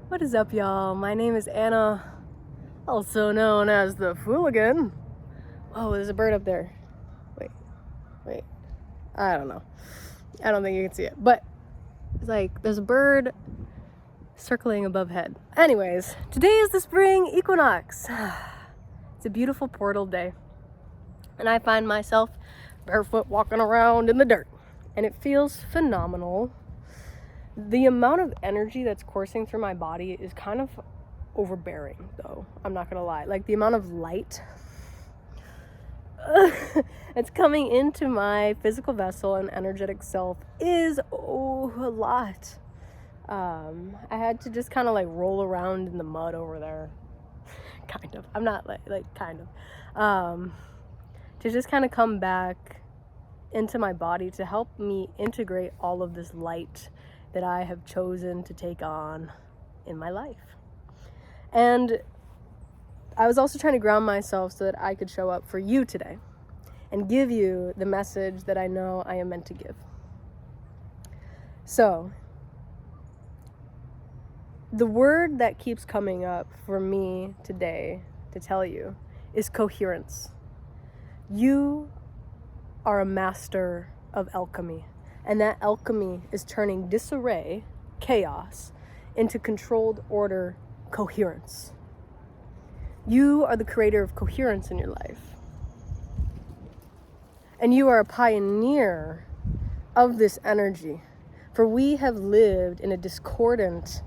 What is up, y'all? My name is Anna, also known as the Fooligan. Oh, there's a bird up there. Wait. I don't know. I don't think you can see it, but it's like there's a bird circling above head. Anyways, today is the spring equinox. It's a beautiful portal day, and I find myself barefoot walking around in the dirt, and it feels phenomenal. The amount of energy that's coursing through my body is kind of overbearing, though. I'm not gonna lie. Like, the amount of light that's coming into my physical vessel and energetic self is a lot. I had to just kind of like roll around in the mud over there. Kind of. I'm not kind of. To just kind of come back into my body to help me integrate all of this light that I have chosen to take on in my life. And I was also trying to ground myself so that I could show up for you today and give you the message that I know I am meant to give. So, the word that keeps coming up for me today to tell you is coherence. You are a master of alchemy. And that alchemy is turning disarray, chaos, into controlled order, coherence. You are the creator of coherence in your life. And you are a pioneer of this energy. For we have lived in a discordant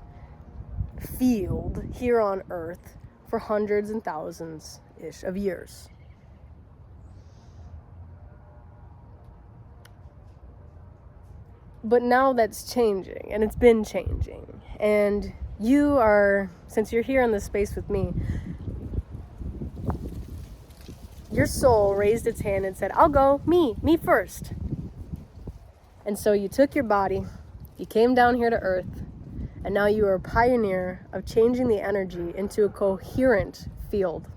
field here on Earth for hundreds and thousands-ish of years. But now that's changing, and it's been changing. And you are, since you're here in this space with me, your soul raised its hand and said, I'll go, me first. And so you took your body, you came down here to Earth, and now you are a pioneer of changing the energy into a coherent field.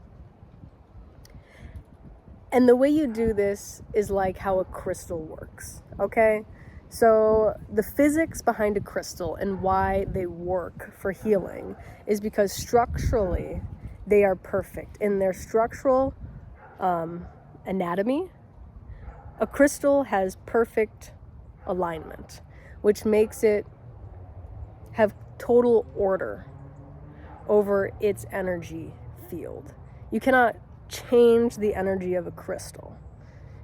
And the way you do this is like how a crystal works, okay? So the physics behind a crystal and why they work for healing is because structurally they are perfect. In their structural anatomy, a crystal has perfect alignment, which makes it have total order over its energy field. You cannot change the energy of a crystal.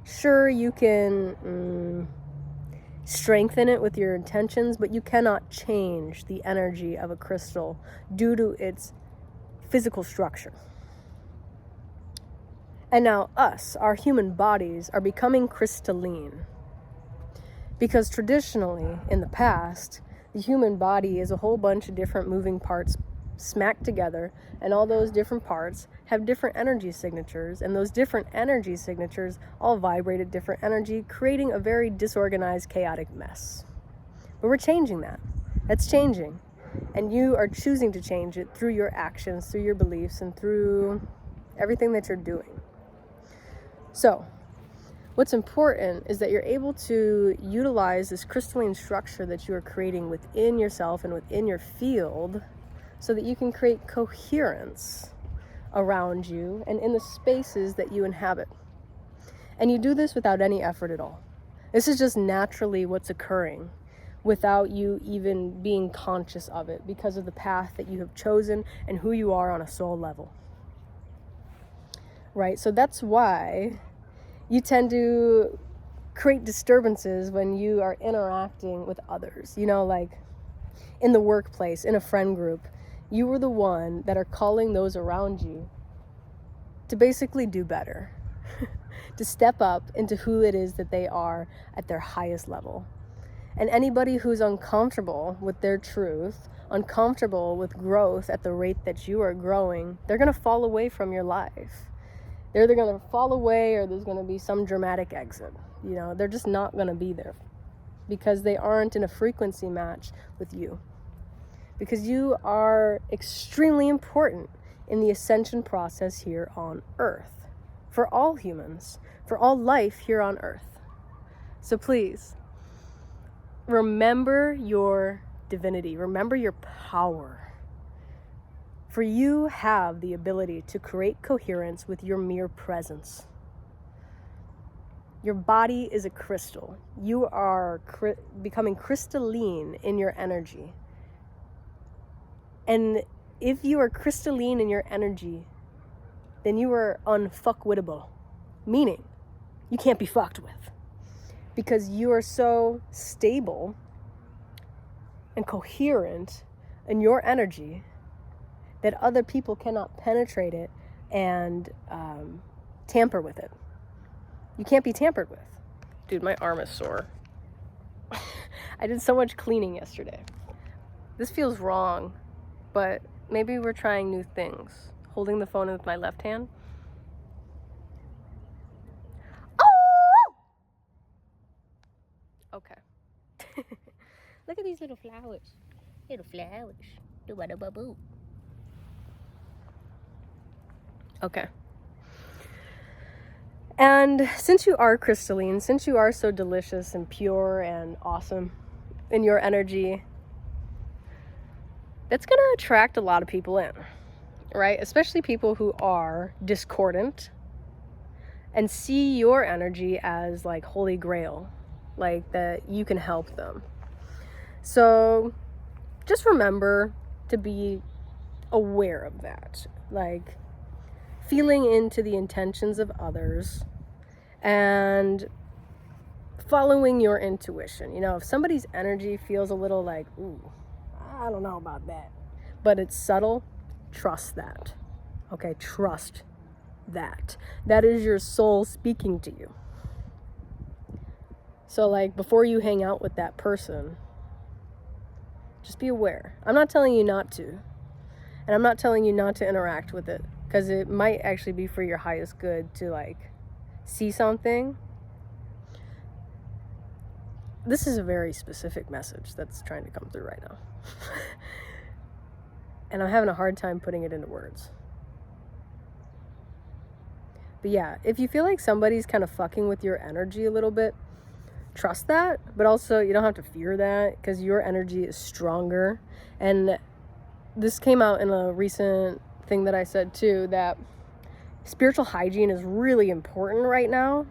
Sure, you can strengthen it with your intentions, but you cannot change the energy of a crystal due to its physical structure. And now our human bodies, are becoming crystalline. Because traditionally, in the past, the human body is a whole bunch of different moving parts smacked together, and all those different parts have different energy signatures, and those different energy signatures all vibrate at different energy, creating a very disorganized, chaotic mess. But we're changing that. That's changing. And you are choosing to change it through your actions, through your beliefs, and through everything that you're doing. So, what's important is that you're able to utilize this crystalline structure that you are creating within yourself and within your field so that you can create coherence around you and in the spaces that you inhabit. And you do this without any effort at all. This is just naturally what's occurring without you even being conscious of it because of the path that you have chosen and who you are on a soul level. Right? So that's why you tend to create disturbances when you are interacting with others. You know, like in the workplace, in a friend group, you are the one that are calling those around you to basically do better, to step up into who it is that they are at their highest level. And anybody who's uncomfortable with their truth, uncomfortable with growth at the rate that you are growing, they're going to fall away from your life. They're either going to fall away or there's going to be some dramatic exit. You know, they're just not going to be there because they aren't in a frequency match with you. Because you are extremely important in the ascension process here on Earth. For all humans, for all life here on Earth. So please, remember your divinity. Remember your power. For you have the ability to create coherence with your mere presence. Your body is a crystal. You are becoming crystalline in your energy. And if you are crystalline in your energy, then you are unfuckwittable. Meaning, you can't be fucked with. Because you are so stable and coherent in your energy that other people cannot penetrate it and tamper with it. You can't be tampered with. Dude, my arm is sore. I did so much cleaning yesterday. This feels wrong, but maybe we're trying new things. Holding the phone with my left hand. Oh! Okay. Look at these little flowers. Little flowers. Do-ba-da-ba-boo. Okay. And since you are crystalline, since you are so delicious and pure and awesome in your energy, that's going to attract a lot of people in, right? Especially people who are discordant and see your energy as like holy grail, like that you can help them. So just remember to be aware of that, like feeling into the intentions of others and following your intuition. You know, if somebody's energy feels a little like, ooh, I don't know about that, but it's subtle, trust that. Okay, trust that. That is your soul speaking to you. So like before you hang out with that person, just be aware. I'm not telling you not to. And I'm not telling you not to interact with it, because it might actually be for your highest good to like see something. This is a very specific message that's trying to come through right now. And I'm having a hard time putting it into words. But yeah, if you feel like somebody's kind of fucking with your energy a little bit, trust that, but also you don't have to fear that, because your energy is stronger. And this came out in a recent thing that I said too, that spiritual hygiene is really important right now.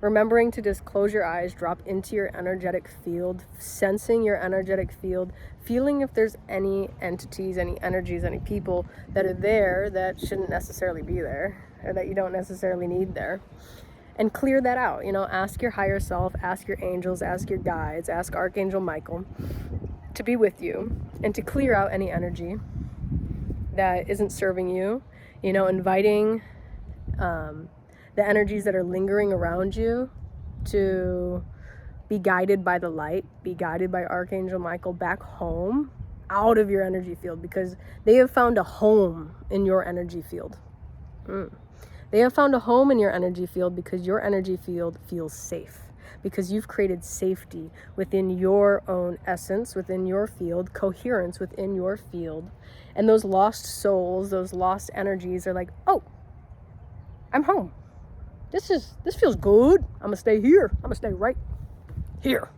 Remembering to just close your eyes, drop into your energetic field, sensing your energetic field, feeling if there's any entities, any energies, any people that are there that shouldn't necessarily be there, or that you don't necessarily need there. And clear that out. You know, ask your higher self, ask your angels, ask your guides, ask Archangel Michael to be with you and to clear out any energy that isn't serving you. You know, inviting the energies that are lingering around you to be guided by the light, be guided by Archangel Michael back home, out of your energy field, because they have found a home in your energy field. They have found a home in your energy field because your energy field feels safe, because you've created safety within your own essence, within your field, coherence within your field. And those lost souls, those lost energies are like, oh, I'm home. This feels good. I'm gonna stay here. I'm gonna stay right here.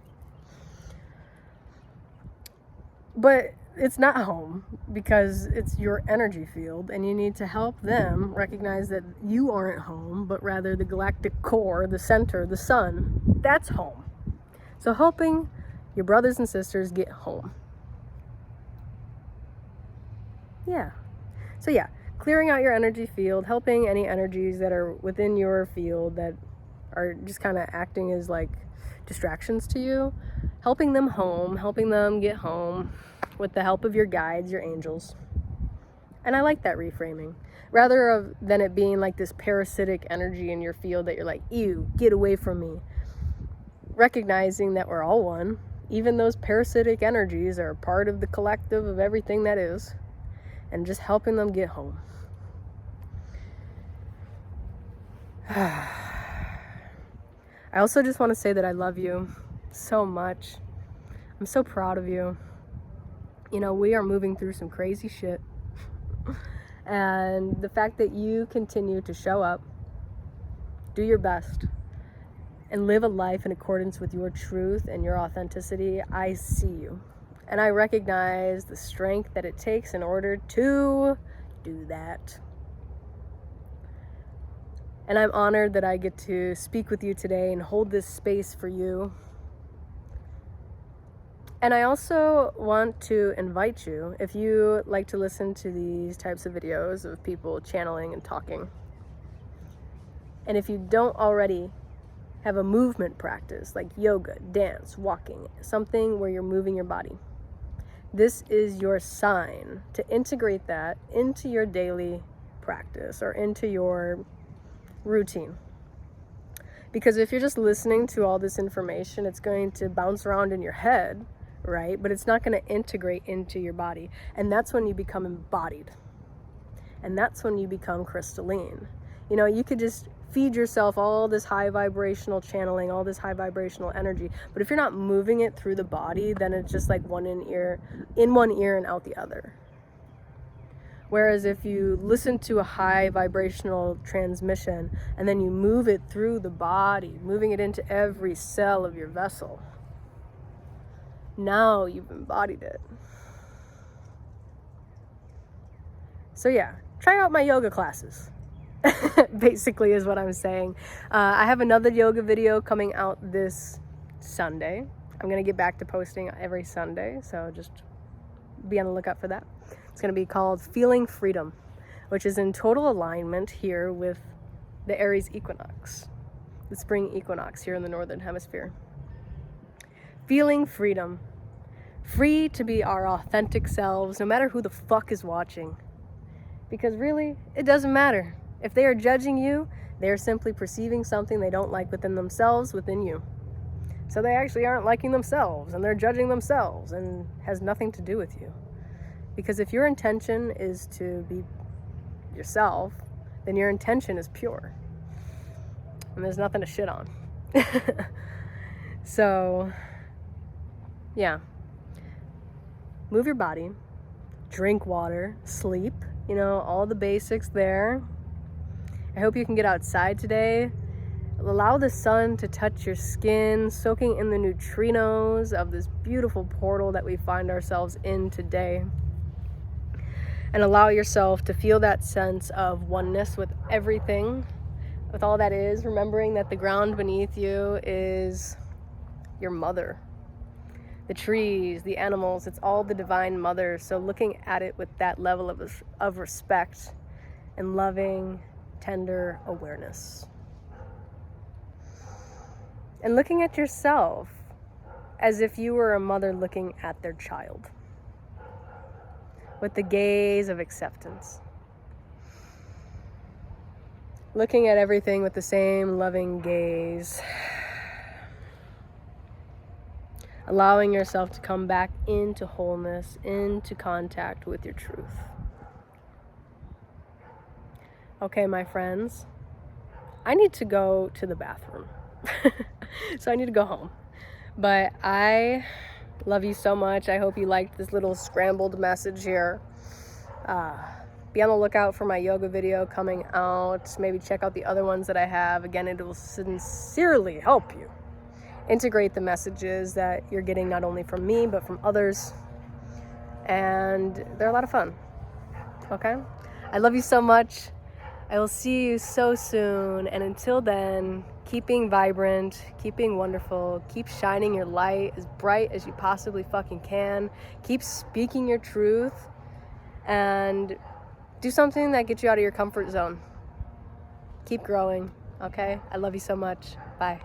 But it's not home, because it's your energy field, and you need to help them recognize that you aren't home, but rather the galactic core, the center, the sun, that's home. So helping your brothers and sisters get home. Yeah. So yeah, clearing out your energy field, helping any energies that are within your field that are just kind of acting as like distractions to you, helping them home, helping them get home with the help of your guides, your angels. And I like that reframing, rather than it being like this parasitic energy in your field that you're like, ew, get away from me. Recognizing that we're all one, even those parasitic energies are part of the collective of everything that is, and just helping them get home. I also just want to say that I love you so much. I'm so proud of you. You know, we are moving through some crazy shit. And the fact that you continue to show up, do your best, and live a life in accordance with your truth and your authenticity, I see you. And I recognize the strength that it takes in order to do that. And I'm honored that I get to speak with you today and hold this space for you. And I also want to invite you, if you like to listen to these types of videos of people channeling and talking, and if you don't already have a movement practice like yoga, dance, walking, something where you're moving your body, this is your sign to integrate that into your daily practice or into your routine. Because if you're just listening to all this information, it's going to bounce around in your head, right? But it's not going to integrate into your body. And that's when you become embodied. And that's when you become crystalline. You know, you could just feed yourself all this high vibrational channeling, all this high vibrational energy. But if you're not moving it through the body, then it's just like in one ear and out the other. Whereas if you listen to a high vibrational transmission and then you move it through the body, moving it into every cell of your vessel, now you've embodied it. So yeah, try out my yoga classes. Basically is what I'm saying. I have another yoga video coming out this Sunday. I'm going to get back to posting every Sunday, so just be on the lookout for that. It's going to be called Feeling Freedom, which is in total alignment here with the Aries equinox, the spring equinox here in the Northern Hemisphere. Feeling freedom. Free to be our authentic selves, no matter who the fuck is watching. Because really, it doesn't matter. If they are judging you, they are simply perceiving something they don't like within themselves, within you. So they actually aren't liking themselves, and they're judging themselves, and has nothing to do with you. Because if your intention is to be yourself, then your intention is pure. And there's nothing to shit on. So, yeah. Move your body, drink water, sleep, you know, all the basics there. I hope you can get outside today. Allow the sun to touch your skin, soaking in the neutrinos of this beautiful portal that we find ourselves in today. And allow yourself to feel that sense of oneness with everything, with all that is, remembering that the ground beneath you is your mother. The trees, the animals, it's all the divine mother. So looking at it with that level of respect and loving, tender awareness. And looking at yourself as if you were a mother looking at their child, with the gaze of acceptance. Looking at everything with the same loving gaze. Allowing yourself to come back into wholeness, into contact with your truth. Okay, my friends, I need to go to the bathroom. So I need to go home. But I love you so much. I hope you liked this little scrambled message here. Be on the lookout for my yoga video coming out. Maybe check out the other ones that I have. Again, it will sincerely help you integrate the messages that you're getting not only from me, but from others. And they're a lot of fun. Okay? I love you so much. I will see you so soon. And until then, keep being vibrant, keep being wonderful, keep shining your light as bright as you possibly fucking can. Keep speaking your truth and do something that gets you out of your comfort zone. Keep growing, okay? I love you so much. Bye.